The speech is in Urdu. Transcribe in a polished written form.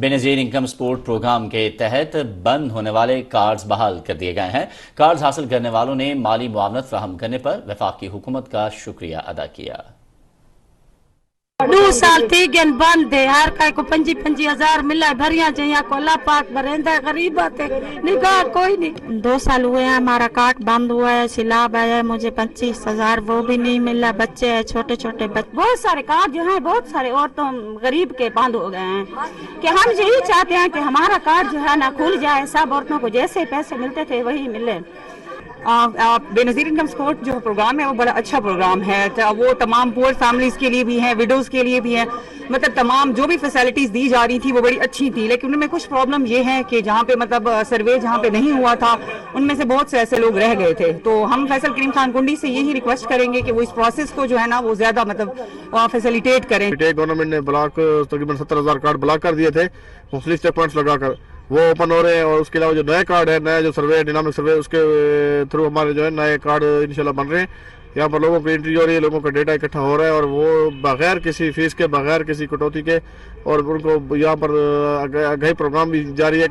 بینظیر انکم سپورٹ پروگرام کے تحت بند ہونے والے کارڈز بحال کر دیے گئے ہیں۔ کارڈز حاصل کرنے والوں نے مالی معاونت فراہم کرنے پر وفاقی حکومت کا شکریہ ادا کیا۔ 2 سال تھی گن بند ہے، ہر کائے کو 25,000 ملا بھریاں چاہیے کو اللہ پاک برندہ غریب آتے نگاہ کوئی نہیں۔ 2 سال ہوئے ہیں ہمارا کارڈ بند ہوا ہے، سیلاب آیا ہے، مجھے 25,000 وہ بھی نہیں ملا، بچے ہیں چھوٹے چھوٹے بچے، بہت سارے کارڈ جو ہیں بہت سارے عورتوں غریب کے بند ہو گئے ہیں کہ ہم یہی چاہتے ہیں کہ ہمارا کارڈ جو ہے نا کھل جائے، سب عورتوں کو جیسے پیسے ملتے تھے وہی ملے۔ بینظیر انکم سپورٹ جو پروگرام ہے وہ بڑا اچھا پروگرام ہے، وہ تمام پور فیملیز کے لیے بھی ہیں، ویڈوز کے لیے بھی ہیں، مطلب تمام جو بھی فیسلٹیز دی جا رہی تھی وہ بڑی اچھی تھی، لیکن ان میں کچھ پرابلم یہ ہے کہ جہاں پہ مطلب سروے جہاں پہ نہیں ہوا تھا ان میں سے بہت سے ایسے لوگ رہ گئے تھے، تو ہم فیصل کریم خان کنڈی سے یہی ریکویسٹ کریں گے کہ وہ اس پروسیس کو جو ہے نا وہ زیادہ مطلب فیسیلیٹیٹ کریں۔ گورنمنٹ نے بلاک تقریباً 70,000 کارڈ بلاک کر دیے تھے مختلف چیک پوائنٹس لگا کر، وہ اوپن ہو رہے ہیں، اور اس کے علاوہ جو نئے کارڈ ہے، نیا جو سروے ڈینامک سروے اس کے تھرو ہمارے جو ہے نئے کارڈ انشاءاللہ بن رہے ہیں۔ یہاں پر لوگوں کی انٹری ہو رہی ہے، لوگوں کا ڈیٹا اکٹھا ہو رہا ہے، اور وہ بغیر کسی فیس کے، بغیر کسی کٹوتی کے، اور ان کو یہاں پر آگاہی پروگرام بھی جاری ہے۔